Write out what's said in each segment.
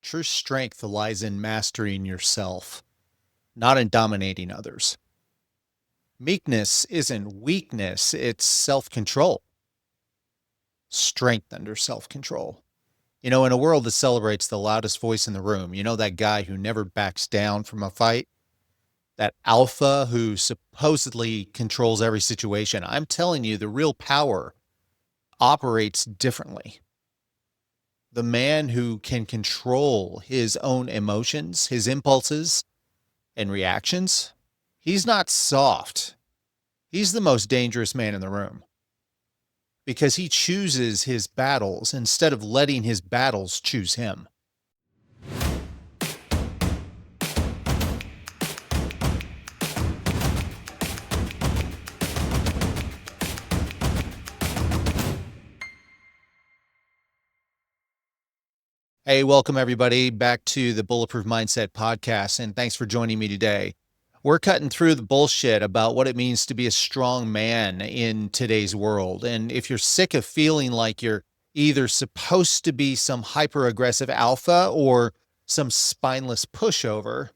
True strength lies in mastering yourself, not in dominating others. Meekness isn't weakness, it's self control, strength under self control. In a world that celebrates the loudest voice in the room, that guy who never backs down from a fight, that alpha who supposedly controls every situation. I'm telling you, the real power operates differently. The man who can control his own emotions, his impulses, and reactions, he's not soft. He's the most dangerous man in the room because he chooses his battles instead of letting his battles choose him. Hey, welcome everybody back to the Bulletproof Mindset podcast, and thanks for joining me today. We're cutting through the bullshit about what it means to be a strong man in today's world. And if you're sick of feeling like you're either supposed to be some hyper-aggressive alpha or some spineless pushover,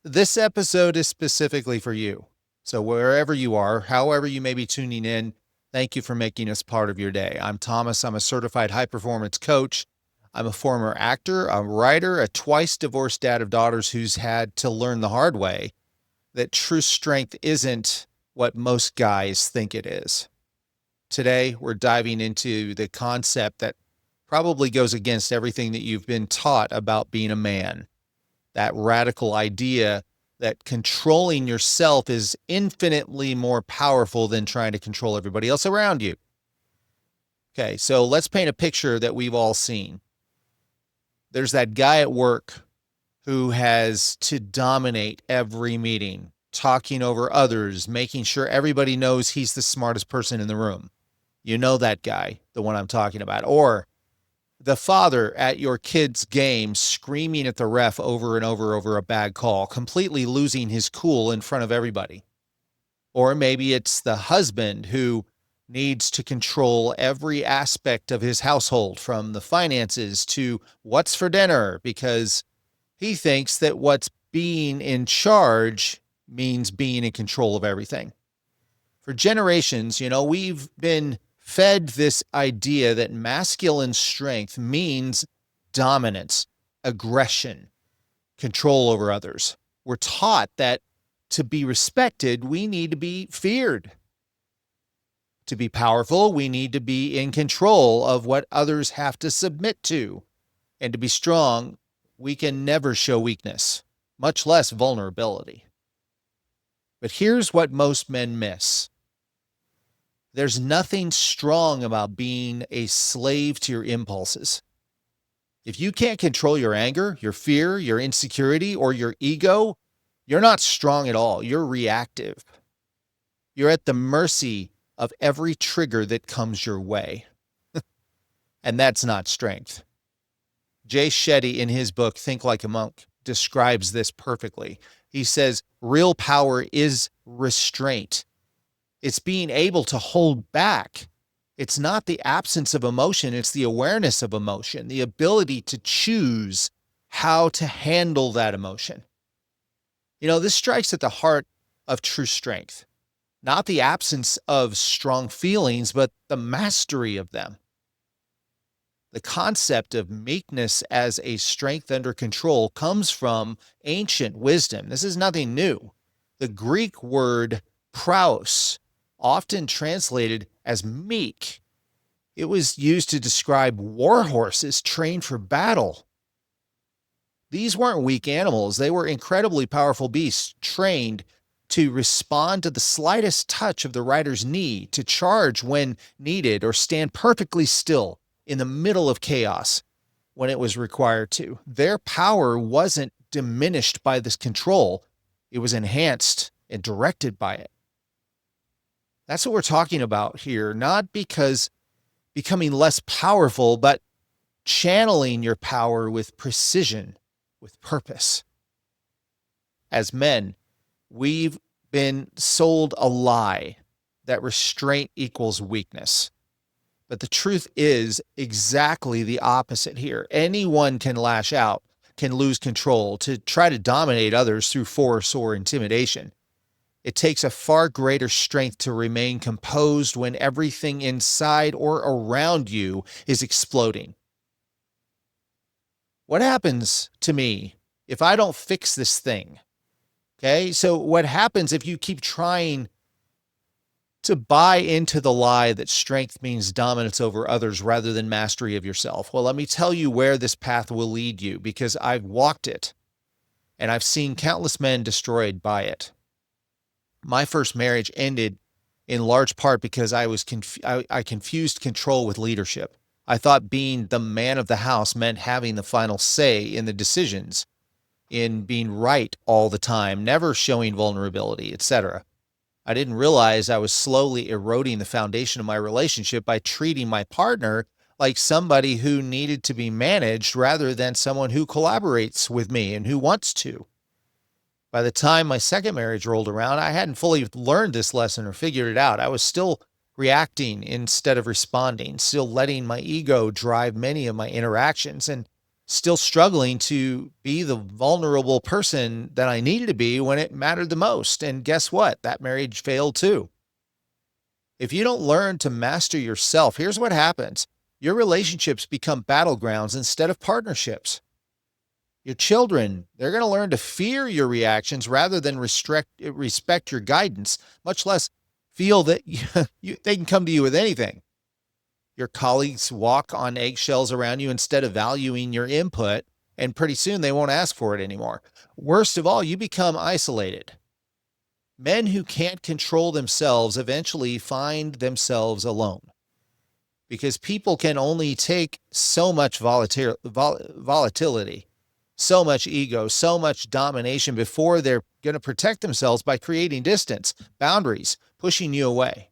this episode is specifically for you. So wherever you are, however you may be tuning in, thank you for making us part of your day. I'm Thomas. I'm a certified high-performance coach. I'm a former actor, a writer, a twice divorced dad of daughters who's had to learn the hard way that true strength isn't what most guys think it is. Today, we're diving into the concept that probably goes against everything that you've been taught about being a man. That radical idea that controlling yourself is infinitely more powerful than trying to control everybody else around you. Okay, so let's paint a picture that we've all seen. There's that guy at work who has to dominate every meeting, talking over others, making sure everybody knows he's the smartest person in the room. You know that guy, the one I'm talking about. Or the father at your kid's game screaming at the ref over and over a bad call, completely losing his cool in front of everybody. Or maybe it's the husband who needs to control every aspect of his household, from the finances to what's for dinner, because he thinks that what's being in charge means being in control of everything. For generations, we've been fed this idea that masculine strength means dominance, aggression, control over others. We're taught that to be respected, we need to be feared. To be powerful, we need to be in control of what others have to submit to. And to be strong, we can never show weakness, much less vulnerability. But here's what most men miss. There's nothing strong about being a slave to your impulses. If you can't control your anger, your fear, your insecurity, or your ego, you're not strong at all. You're reactive. You're at the mercy of every trigger that comes your way. And that's not strength. Jay Shetty, in his book, Think Like a Monk, describes this perfectly. He says, real power is restraint. It's being able to hold back. It's not the absence of emotion. It's the awareness of emotion, the ability to choose how to handle that emotion. This strikes at the heart of true strength. Not the absence of strong feelings, but the mastery of them. The concept of meekness as a strength under control comes from ancient wisdom. This is nothing new. The Greek word praus, often translated as meek, it was used to describe war horses trained for battle. These weren't weak animals. They were incredibly powerful beasts trained to respond to the slightest touch of the rider's knee, to charge when needed, or stand perfectly still in the middle of chaos when it was required to. Their power wasn't diminished by this control. It was enhanced and directed by it. That's what we're talking about here, not because becoming less powerful, but channeling your power with precision, with purpose. As men, we've been sold a lie that restraint equals weakness. But the truth is exactly the opposite here. Anyone can lash out. can lose control, to try to dominate others through force or intimidation. It takes a far greater strength to remain composed when everything inside or around you is exploding. What happens to me if I don't fix this thing? Okay, so what happens if you keep trying to buy into the lie that strength means dominance over others rather than mastery of yourself? Well, let me tell you where this path will lead you, because I've walked it and I've seen countless men destroyed by it. My first marriage ended in large part because I confused control with leadership. I thought being the man of the house meant having the final say in the decisions, in being right all the time, never showing vulnerability, etc. I didn't realize I was slowly eroding the foundation of my relationship by treating my partner like somebody who needed to be managed rather than someone who collaborates with me and who wants to. By the time my second marriage rolled around, I hadn't fully learned this lesson or figured it out. I was still reacting instead of responding, still letting my ego drive many of my interactions, and still struggling to be the vulnerable person that I needed to be when it mattered the most. And guess what? That marriage failed too. If you don't learn to master yourself, here's what happens. Your relationships become battlegrounds instead of partnerships. Your children, they're going to learn to fear your reactions rather than respect your guidance, much less feel that they can come to you with anything. Your colleagues walk on eggshells around you instead of valuing your input, and pretty soon they won't ask for it anymore. Worst of all, you become isolated. Men who can't control themselves eventually find themselves alone, because people can only take so much volatility, so much ego, so much domination before they're going to protect themselves by creating distance, boundaries, pushing you away.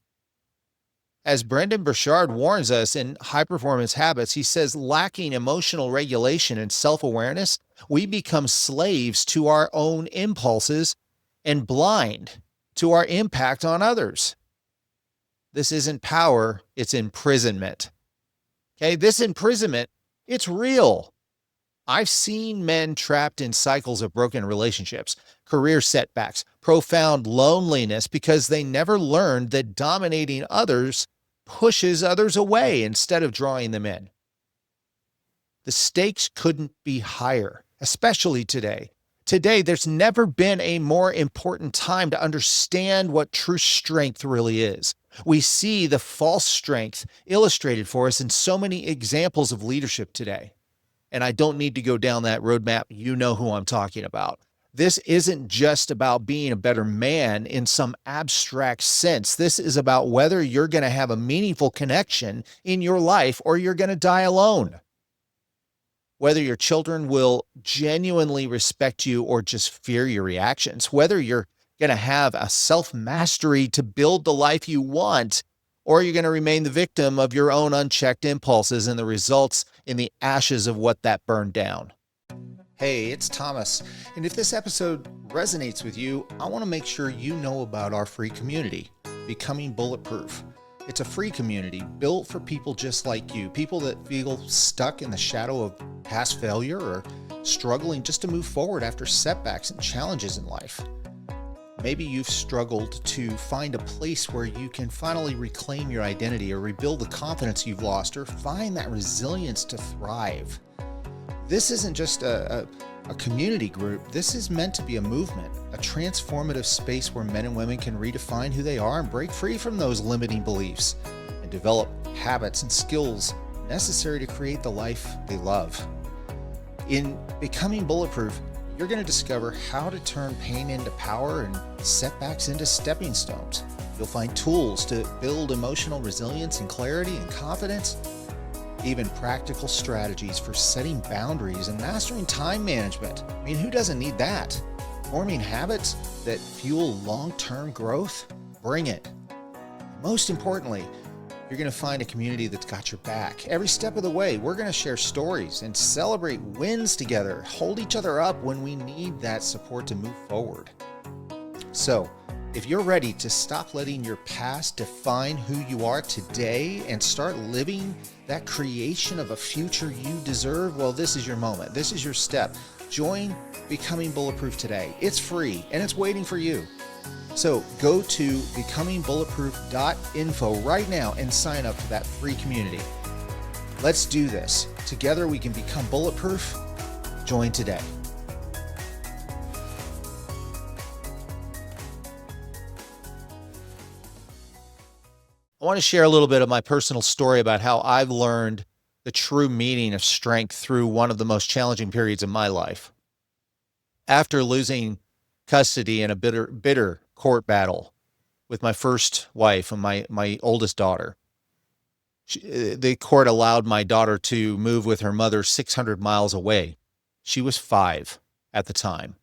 As Brendan Burchard warns us in High Performance Habits, he says, lacking emotional regulation and self-awareness, we become slaves to our own impulses and blind to our impact on others. This isn't power, it's imprisonment. Okay, this imprisonment, it's real. I've seen men trapped in cycles of broken relationships, career setbacks, profound loneliness because they never learned that dominating others pushes others away instead of drawing them in. The stakes couldn't be higher, especially today. Today, there's never been a more important time to understand what true strength really is. We see the false strength illustrated for us in so many examples of leadership today. And I don't need to go down that roadmap. You know who I'm talking about. This isn't just about being a better man in some abstract sense. This is about whether you're going to have a meaningful connection in your life or you're going to die alone. Whether your children will genuinely respect you or just fear your reactions. Whether you're going to have a self-mastery to build the life you want, or you're going to remain the victim of your own unchecked impulses and the results in the ashes of what that burned down. Hey, it's Thomas, and if this episode resonates with you, I want to make sure you know about our free community, Becoming Bulletproof. It's a free community built for people just like you, people that feel stuck in the shadow of past failure or struggling just to move forward after setbacks and challenges in life. Maybe you've struggled to find a place where you can finally reclaim your identity or rebuild the confidence you've lost or find that resilience to thrive. This isn't just a community group. This is meant to be a movement, a transformative space where men and women can redefine who they are and break free from those limiting beliefs and develop habits and skills necessary to create the life they love. In Becoming Bulletproof, you're going to discover how to turn pain into power and setbacks into stepping stones. You'll find tools to build emotional resilience and clarity and confidence, even practical strategies for setting boundaries and mastering time management. I mean, who doesn't need that? Forming habits that fuel long-term growth? Bring it. Most importantly, you're going to find a community that's got your back. Every step of the way, we're going to share stories and celebrate wins together, hold each other up when we need that support to move forward. So, If you're ready to stop letting your past define who you are today and start living that creation of a future you deserve, well, this is your moment. This is your step. Join Becoming Bulletproof today. It's free and it's waiting for you. So go to becomingbulletproof.info right now and sign up for that free community. Let's do this. Together we can become bulletproof. Join today. I want to share a little bit of my personal story about how I've learned the true meaning of strength through one of the most challenging periods of my life. After losing custody in a bitter court battle with my first wife and my oldest daughter, the court allowed my daughter to move with her mother 600 miles away. She was 5 at the time.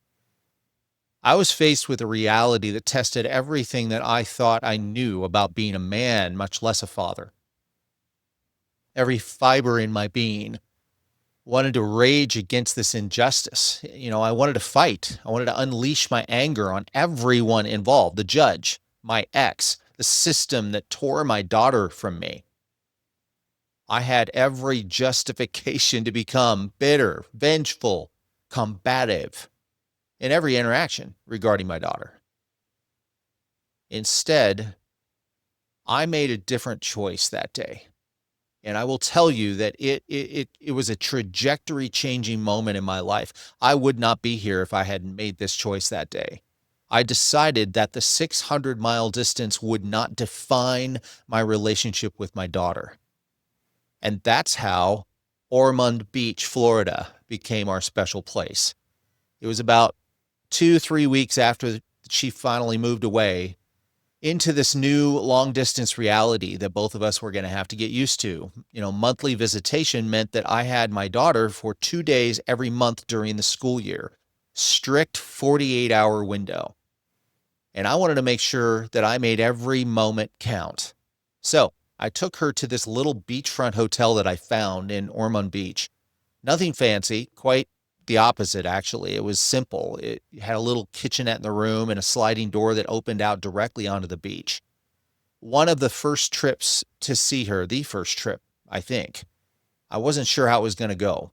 I was faced with a reality that tested everything that I thought I knew about being a man, much less a father. Every fiber in my being wanted to rage against this injustice. I wanted to fight. I wanted to unleash my anger on everyone involved, the judge, my ex, the system that tore my daughter from me. I had every justification to become bitter, vengeful, combative in every interaction regarding my daughter. Instead, I made a different choice that day. And I will tell you that it was a trajectory changing moment in my life. I would not be here if I hadn't made this choice that day. I decided that the 600-mile distance would not define my relationship with my daughter. And that's how Ormond Beach, Florida became our special place. It was about 2-3 weeks after she finally moved away into this new long distance reality that both of us were going to have to get used to. Monthly visitation meant that I had my daughter for 2 days every month during the school year, strict 48-hour window. And I wanted to make sure that I made every moment count. So I took her to this little beachfront hotel that I found in Ormond Beach. Nothing fancy, quite the opposite, actually. It was simple. It had a little kitchenette in the room and a sliding door that opened out directly onto the beach. One of the first trips to see her, the first trip, I think, I wasn't sure how it was going to go.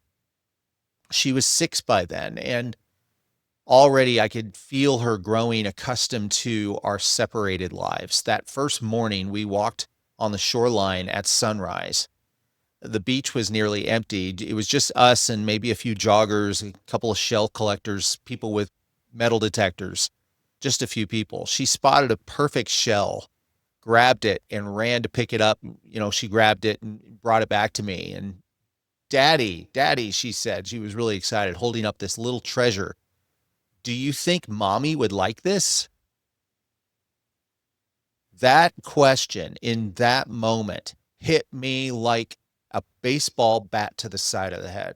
She was 6 by then, and already I could feel her growing accustomed to our separated lives. That first morning, we walked on the shoreline at sunrise. The beach was nearly empty. It was just us and maybe a few joggers, a couple of shell collectors, people with metal detectors, just a few people. She spotted a perfect shell, grabbed it and ran to pick it up. She grabbed it and brought it back to me. And Daddy, she said, she was really excited, holding up this little treasure. Do you think Mommy would like this? That question in that moment hit me like a baseball bat to the side of the head.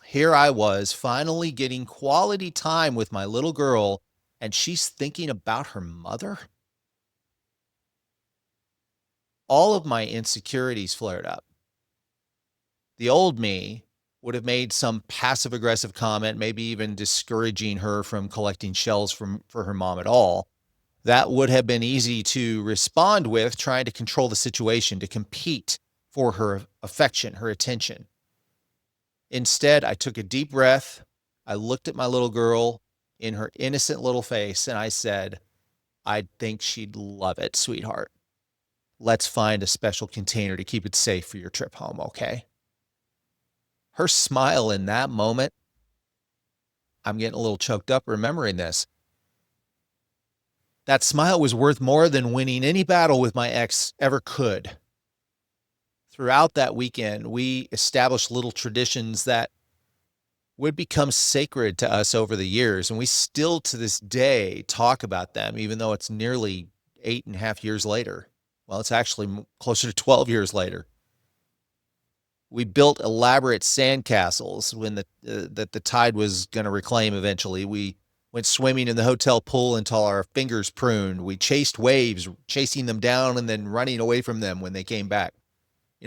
Here I was finally getting quality time with my little girl, and she's thinking about her mother. All of my insecurities flared up. The old me would have made some passive aggressive comment, maybe even discouraging her from collecting shells for her mom at all. That would have been easy to respond with, trying to control the situation, to compete for her affection, her attention. Instead, I took a deep breath. I looked at my little girl in her innocent little face, and I said, I think she'd love it, sweetheart. Let's find a special container to keep it safe for your trip home, okay? Her smile in that moment, I'm getting a little choked up remembering this. That smile was worth more than winning any battle with my ex ever could. Throughout that weekend, we established little traditions that would become sacred to us over the years. And we still to this day talk about them, even though it's nearly 8.5 years later. Well, it's actually closer to 12 years later. We built elaborate sandcastles when the tide was going to reclaim eventually. We went swimming in the hotel pool until our fingers pruned. We chased waves, chasing them down and then running away from them when they came back.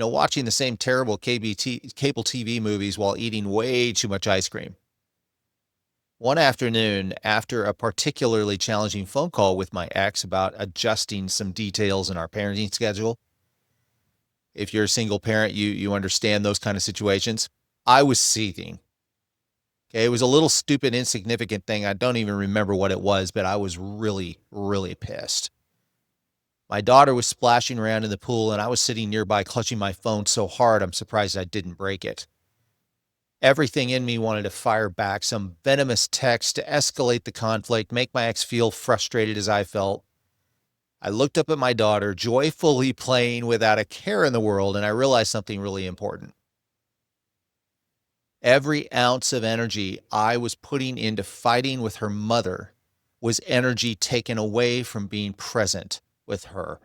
Watching the same terrible cable TV movies while eating way too much ice cream. One afternoon, after a particularly challenging phone call with my ex about adjusting some details in our parenting schedule, if you're a single parent, you understand those kind of situations. I was seething. Okay, it was a little stupid, insignificant thing. I don't even remember what it was, but I was really, really pissed. My daughter was splashing around in the pool, and I was sitting nearby clutching my phone so hard I'm surprised I didn't break it. Everything in me wanted to fire back some venomous text to escalate the conflict, make my ex feel frustrated as I felt. I looked up at my daughter, joyfully playing without a care in the world, and I realized something really important. Every ounce of energy I was putting into fighting with her mother was energy taken away from being present with her.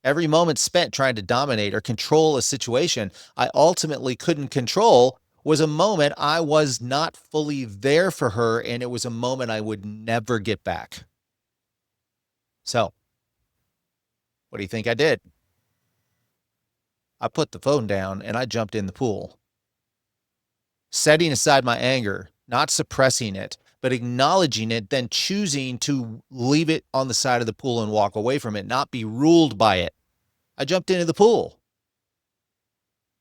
Every moment spent trying to dominate or control a situation I ultimately couldn't control was a moment I was not fully there for her, and it was a moment I would never get back. So, what do you think I did? I put the phone down and I jumped in the pool, setting aside my anger, not suppressing it, but acknowledging it, then choosing to leave it on the side of the pool and walk away from it, not be ruled by it. I jumped into the pool.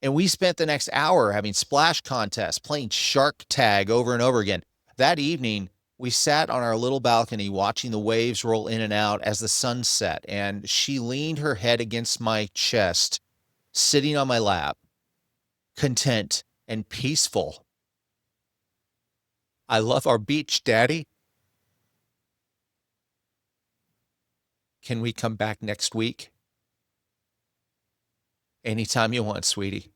And we spent the next hour having splash contests, playing shark tag over and over again. That evening, we sat on our little balcony watching the waves roll in and out as the sun set, and she leaned her head against my chest, sitting on my lap, content and peaceful. I love our beach, Daddy. Can we come back next week? Anytime you want, sweetie.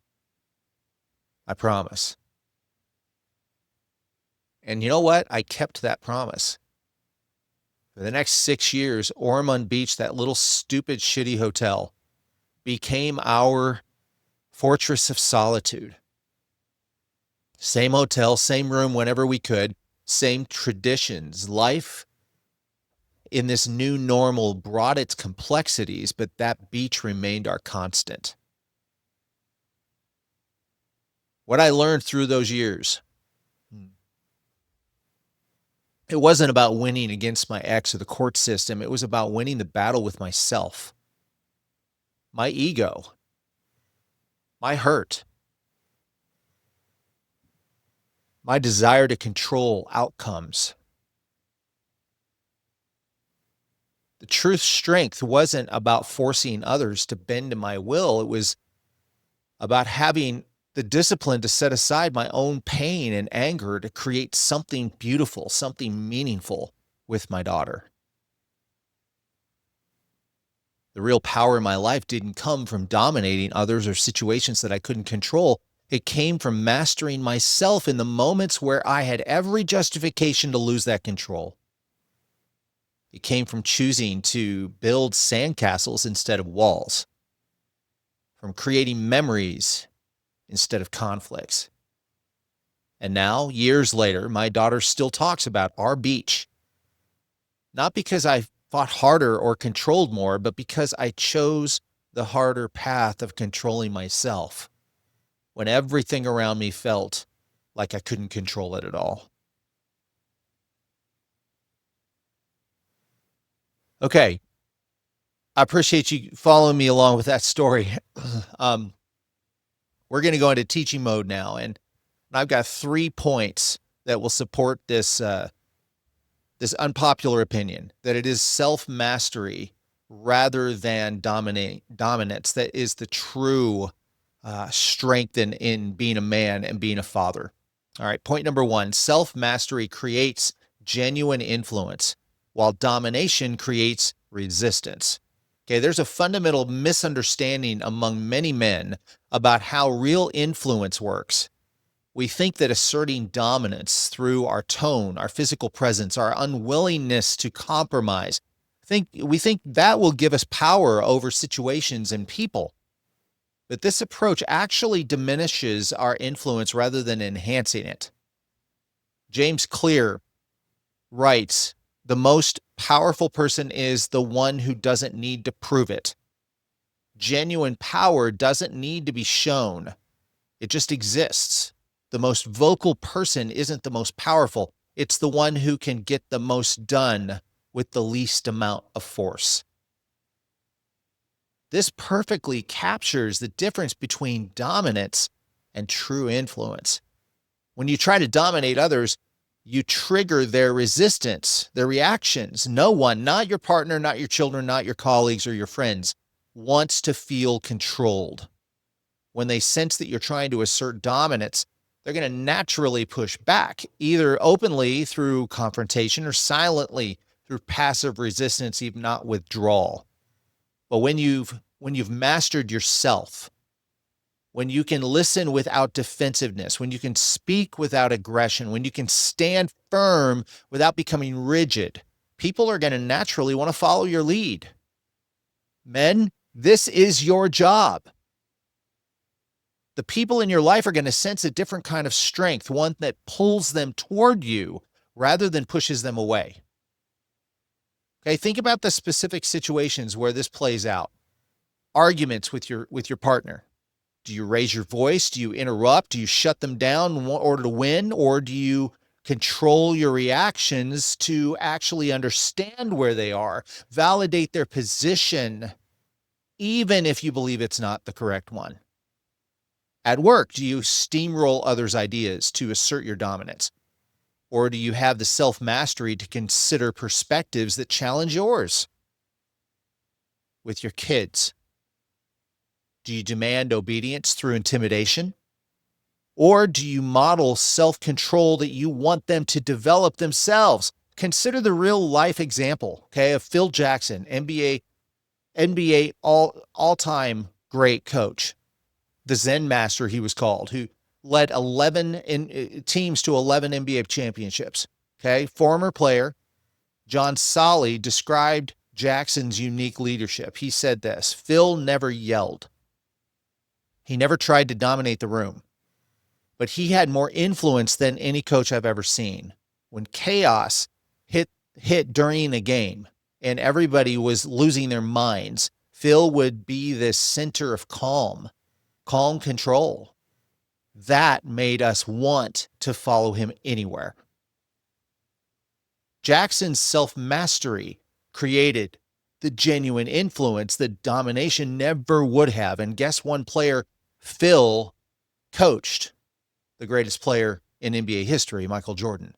I promise. And you know what? I kept that promise. For the next 6 years, Ormond Beach, that little stupid, shitty hotel, became our fortress of solitude. Same hotel, same room whenever we could, same traditions. Life in this new normal brought its complexities, but that beach remained our constant. What I learned through those years, it wasn't about winning against my ex or the court system. It was about winning the battle with myself, my ego, my hurt, my desire to control outcomes. The truth strength wasn't about forcing others to bend to my will. It was about having the discipline to set aside my own pain and anger to create something beautiful, something meaningful with my daughter. The real power in my life didn't come from dominating others or situations that I couldn't control. It came from mastering myself in the moments where I had every justification to lose that control. It came from choosing to build sandcastles instead of walls, from creating memories instead of conflicts. And now, years later, my daughter still talks about our beach, not because I fought harder or controlled more, but because I chose the harder path of controlling myself when everything around me felt like I couldn't control it at all. Okay. I appreciate you following me along with that story. um, we're going to go into teaching mode now, and I've got 3 points that will support this unpopular opinion that it is self-mastery rather than dominance that is the true strength in being a man and being a father. All right, point number 1, self-mastery creates genuine influence, while domination creates resistance. Okay, there's a fundamental misunderstanding among many men about how real influence works. We think that asserting dominance through our tone, our physical presence, our unwillingness to compromise, we think that will give us power over situations and people. But this approach actually diminishes our influence rather than enhancing it. James Clear writes, "The most powerful person is the one who doesn't need to prove it. Genuine power doesn't need to be shown. It just exists. The most vocal person isn't the most powerful. It's the one who can get the most done with the least amount of force. This perfectly captures the difference between dominance and true influence. When you try to dominate others, you trigger their resistance, their reactions. No one, not your partner, not your children, not your colleagues or your friends, wants to feel controlled. When they sense that you're trying to assert dominance, they're going to naturally push back, either openly through confrontation or silently through passive resistance, even not withdrawal. But when you've mastered yourself, when you can listen without defensiveness, when you can speak without aggression, when you can stand firm without becoming rigid, people are going to naturally want to follow your lead. Men, this is your job. The people in your life are going to sense a different kind of strength, one that pulls them toward you rather than pushes them away. Okay, think about the specific situations where this plays out. Arguments with your partner. Do you raise your voice? Do you interrupt? Do you shut them down in order to win? Or do you control your reactions to actually understand where they are, validate their position, even if you believe it's not the correct one? At work, do you steamroll others' ideas to assert your dominance? Or do you have the self-mastery to consider perspectives that challenge yours? With your kids, do you demand obedience through intimidation? Or do you model self-control that you want them to develop themselves? Consider the real life example, okay, of Phil Jackson, NBA all-time great coach, the Zen master he was called, who led 11 teams to 11 NBA championships. Okay, former player John Solly described Jackson's unique leadership. He said this: Phil never yelled. He never tried to dominate the room, but he had more influence than any coach I've ever seen. When chaos hit during a game and everybody was losing their minds, Phil would be this center of calm control. That made us want to follow him anywhere. Jackson's self-mastery created the genuine influence that domination never would have. And guess one player Phil coached? The greatest player in NBA history, Michael Jordan.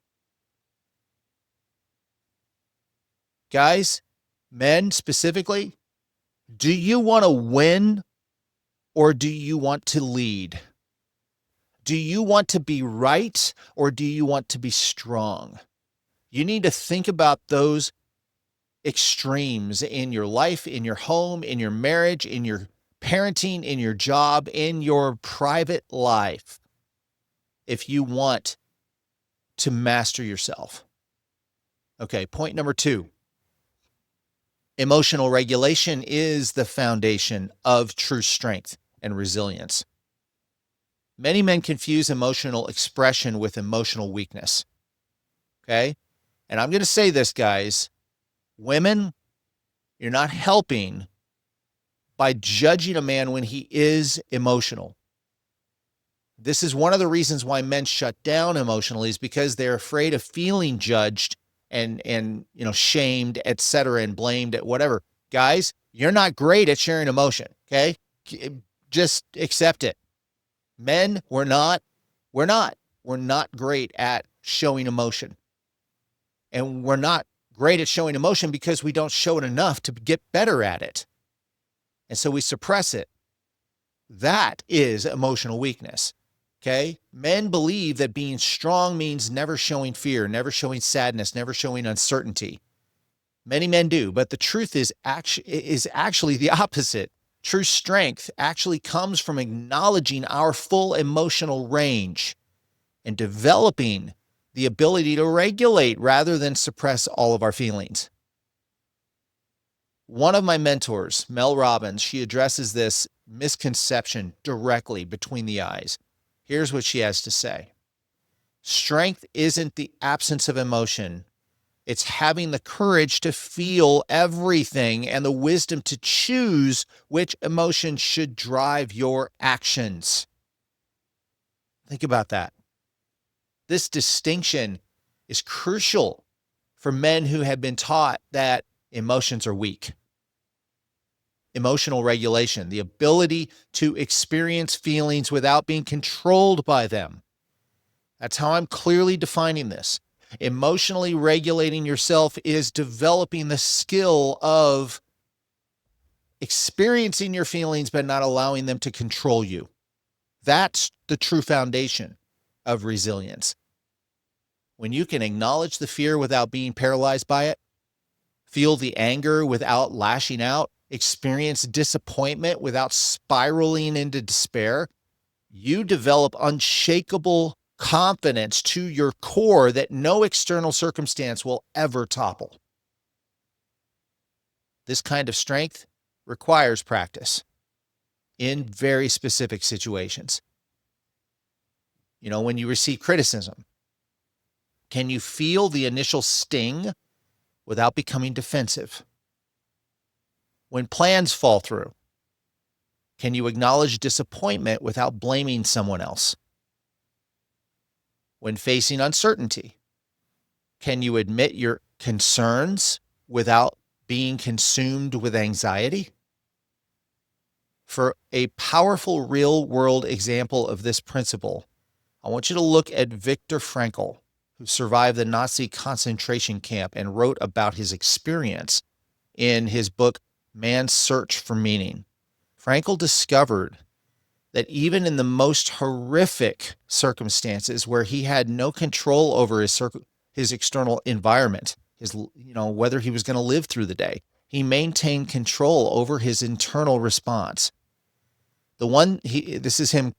Guys, men specifically, do you want to win or do you want to lead? Do you want to be right or do you want to be strong? You need to think about those extremes in your life, in your home, in your marriage, in your parenting, in your job, in your private life, if you want to master yourself. Okay, point number 2. Emotional regulation is the foundation of true strength and resilience. Many men confuse emotional expression with emotional weakness. Okay? And I'm going to say this, guys. Women, you're not helping by judging a man when he is emotional. This is one of the reasons why men shut down emotionally, is because they're afraid of feeling judged and shamed, etc., and blamed at whatever. Guys, you're not great at sharing emotion, okay? Just accept it. Men, we're not great at showing emotion. And we're not great at showing emotion because we don't show it enough to get better at it. And so we suppress it. That is emotional weakness. Okay? Men believe that being strong means never showing fear, never showing sadness, never showing uncertainty. Many men do, but the truth is actually the opposite. True strength actually comes from acknowledging our full emotional range and developing the ability to regulate rather than suppress all of our feelings. One of my mentors, Mel Robbins, she addresses this misconception directly between the eyes. Here's what she has to say. Strength isn't the absence of emotion. It's having the courage to feel everything and the wisdom to choose which emotion should drive your actions. Think about that. This distinction is crucial for men who have been taught that emotions are weak. Emotional regulation, the ability to experience feelings without being controlled by them. That's how I'm clearly defining this. Emotionally regulating yourself is developing the skill of experiencing your feelings, but not allowing them to control you. That's the true foundation of resilience. When you can acknowledge the fear without being paralyzed by it, feel the anger without lashing out, experience disappointment without spiraling into despair, you develop unshakable confidence to your core that no external circumstance will ever topple. This kind of strength requires practice in very specific situations. When you receive criticism, can you feel the initial sting without becoming defensive? When plans fall through, can you acknowledge disappointment without blaming someone else? When facing uncertainty, can you admit your concerns without being consumed with anxiety? For a powerful real-world example of this principle, I want you to look at Viktor Frankl, who survived the Nazi concentration camp and wrote about his experience in his book, Man's Search for Meaning. Frankl discovered that even in the most horrific circumstances where he had no control over his external environment, whether he was going to live through the day, he maintained control over his internal response. This is him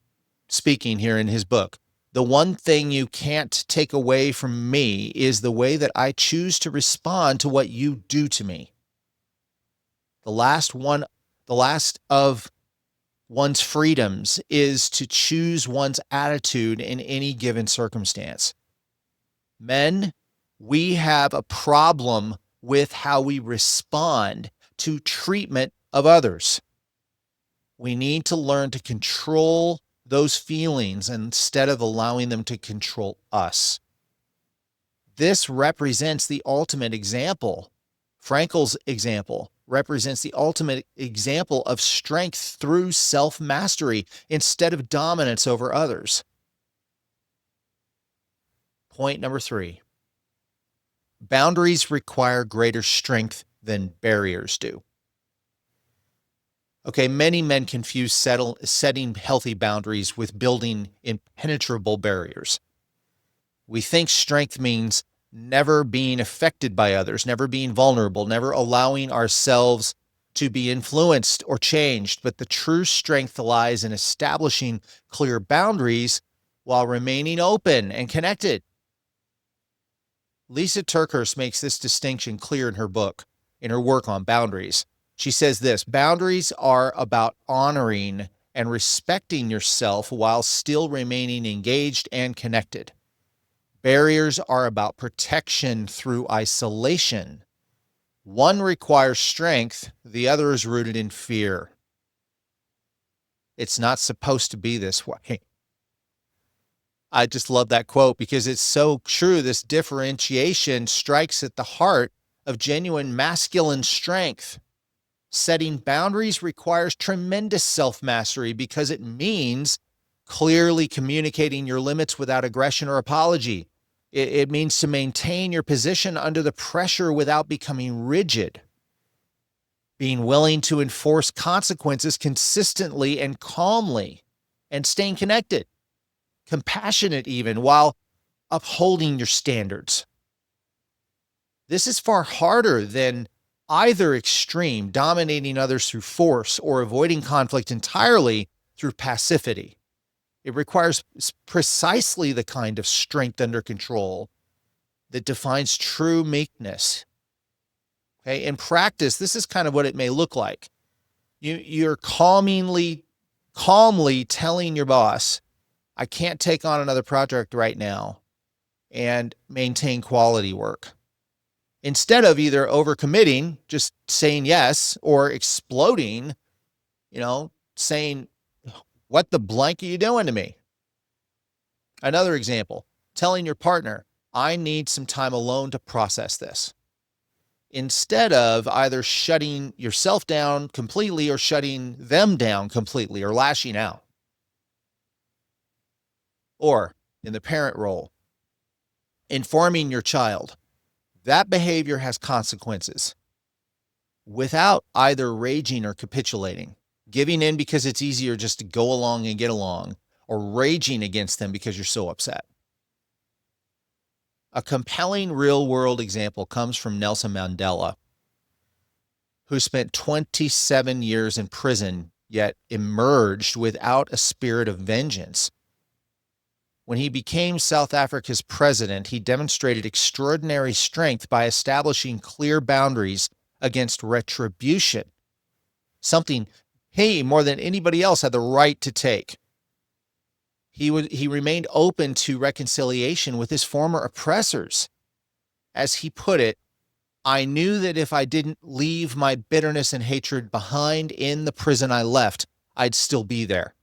speaking here in his book. The one thing you can't take away from me is the way that I choose to respond to what you do to me. The last of one's freedoms is to choose one's attitude in any given circumstance. Men, we have a problem with how we respond to treatment of others. We need to learn to control those feelings instead of allowing them to control us. This represents the ultimate example. Frankl's example represents the ultimate example of strength through self-mastery instead of dominance over others. Point number 3. Boundaries require greater strength than barriers do. Okay, many men confuse setting healthy boundaries with building impenetrable barriers. We think strength means never being affected by others, never being vulnerable, never allowing ourselves to be influenced or changed. But the true strength lies in establishing clear boundaries while remaining open and connected. Lisa Turkhurst makes this distinction clear in her work on boundaries. She says this: boundaries are about honoring and respecting yourself while still remaining engaged and connected. Barriers are about protection through isolation. One requires strength, the other is rooted in fear. It's not supposed to be this way. I just love that quote because it's so true. This differentiation strikes at the heart of genuine masculine strength. Setting boundaries requires tremendous self-mastery because it means clearly communicating your limits without aggression or apology. It means to maintain your position under the pressure without becoming rigid. Being willing to enforce consequences consistently and calmly, and staying connected, compassionate even, while upholding your standards. This is far harder than either extreme, dominating others through force or avoiding conflict entirely through passivity. It requires precisely the kind of strength under control that defines true meekness. Okay, in practice, this is kind of what it may look like. You're calmly telling your boss, I can't take on another project right now and maintain quality work. Instead of either overcommitting, just saying yes, or exploding, saying, what the blank are you doing to me? Another example, telling your partner, I need some time alone to process this, instead of either shutting yourself down completely or shutting them down completely or lashing out. Or in the parent role, informing your child that behavior has consequences without either raging or capitulating, giving in because it's easier just to go along and get along, or raging against them because you're so upset. A compelling real-world example comes from Nelson Mandela, who spent 27 years in prison, yet emerged without a spirit of vengeance. When he became South Africa's president, he demonstrated extraordinary strength by establishing clear boundaries against retribution, something he, more than anybody else, had the right to take. He remained open to reconciliation with his former oppressors. As he put it, I knew that if I didn't leave my bitterness and hatred behind in the prison I left, I'd still be there.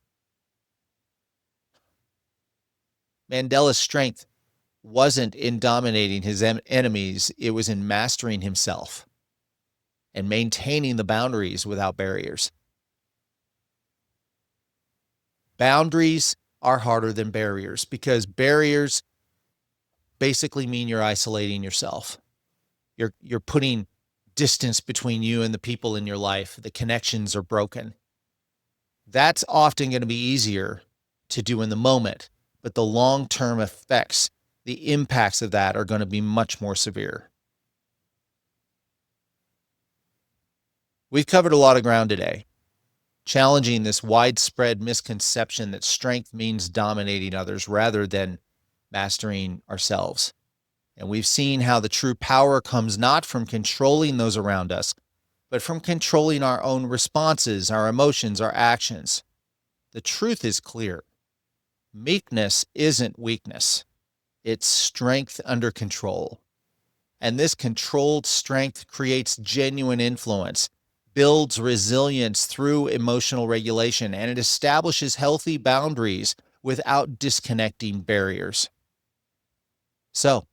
Mandela's strength wasn't in dominating his enemies, it was in mastering himself and maintaining the boundaries without barriers. Boundaries are harder than barriers because barriers basically mean you're isolating yourself. You're putting distance between you and the people in your life. The connections are broken. That's often going to be easier to do in the moment, but the long-term effects, the impacts of that are going to be much more severe. We've covered a lot of ground today, challenging this widespread misconception that strength means dominating others rather than mastering ourselves. And we've seen how the true power comes not from controlling those around us, but from controlling our own responses, our emotions, our actions. The truth is clear. Meekness isn't weakness. It's strength under control. And this controlled strength creates genuine influence, builds resilience through emotional regulation, and it establishes healthy boundaries without disconnecting barriers. So,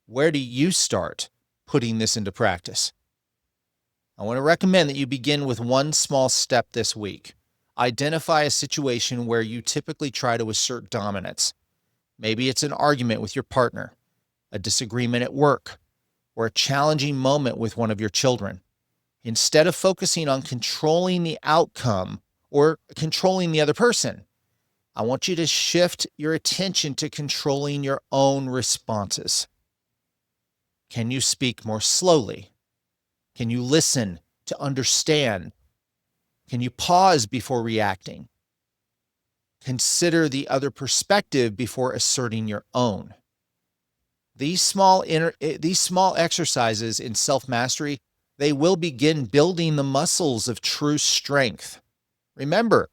where do you start putting this into practice? I want to recommend that you begin with one small step this week. Identify a situation where you typically try to assert dominance. Maybe it's an argument with your partner, a disagreement at work, or a challenging moment with one of your children. Instead of focusing on controlling the outcome or controlling the other person, I want you to shift your attention to controlling your own responses. Can you speak more slowly? Can you listen to understand? Can you pause before reacting? Consider the other perspective before asserting your own. These small exercises in self-mastery, they will begin building the muscles of true strength. Remember,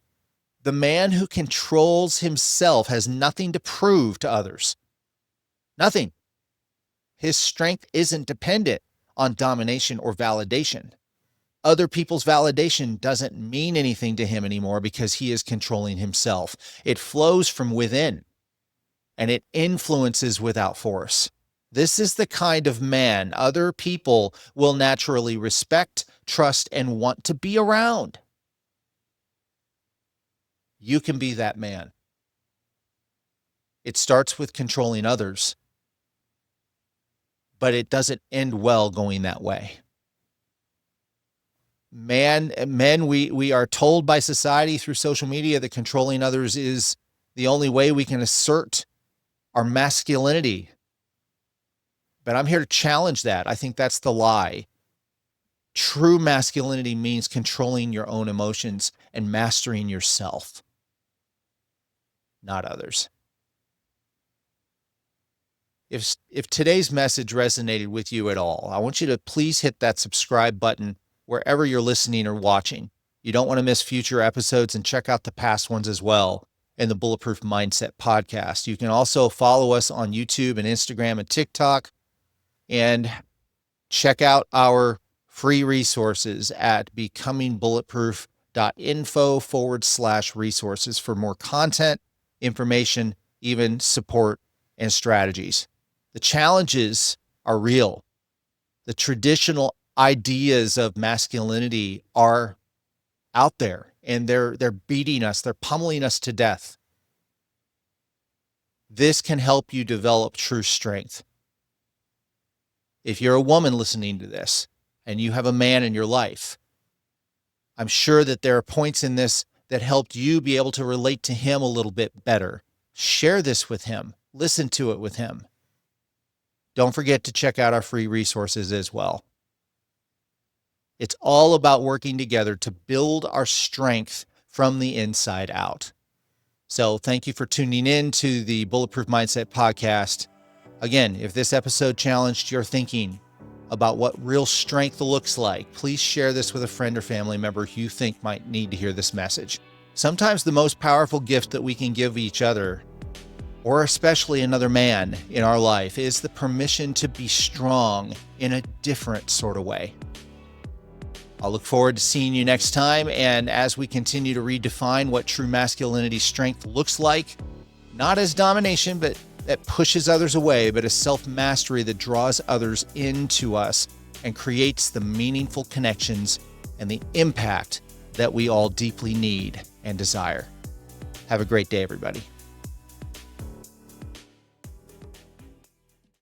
the man who controls himself has nothing to prove to others. Nothing. His strength isn't dependent on domination or validation. Other people's validation doesn't mean anything to him anymore because he is controlling himself. It flows from within, and it influences without force. This is the kind of man other people will naturally respect, trust, and want to be around. You can be that man. It starts with controlling others, but it doesn't end well going that way. Men, we are told by society through social media that controlling others is the only way we can assert our masculinity. But I'm here to challenge that. I think that's the lie. True masculinity means controlling your own emotions and mastering yourself, not others. If today's message resonated with you at all, I want you to please hit that subscribe button wherever you're listening or watching. You don't want to miss future episodes, and check out the past ones as well in the Bulletproof Mindset podcast. You can also follow us on YouTube and Instagram and TikTok, and check out our free resources at becomingbulletproof.info/resources for more content, information, even support and strategies. The challenges are real. The traditional ideas of masculinity are out there, and they're beating us, they're pummeling us to death. This can help you develop true strength. If you're a woman listening to this and you have a man in your life, I'm sure that there are points in this that helped you be able to relate to him a little bit better. Share this with him. Listen to it with him. Don't forget to check out our free resources as well. It's all about working together to build our strength from the inside out. So thank you for tuning in to the Bulletproof Mindset podcast. Again, if this episode challenged your thinking about what real strength looks like, please share this with a friend or family member who you think might need to hear this message. Sometimes the most powerful gift that we can give each other, or especially another man in our life, is the permission to be strong in a different sort of way. I'll look forward to seeing you next time. And as we continue to redefine what true masculinity strength looks like, not as domination, but that pushes others away, but as self-mastery that draws others into us and creates the meaningful connections and the impact that we all deeply need and desire. Have a great day, everybody.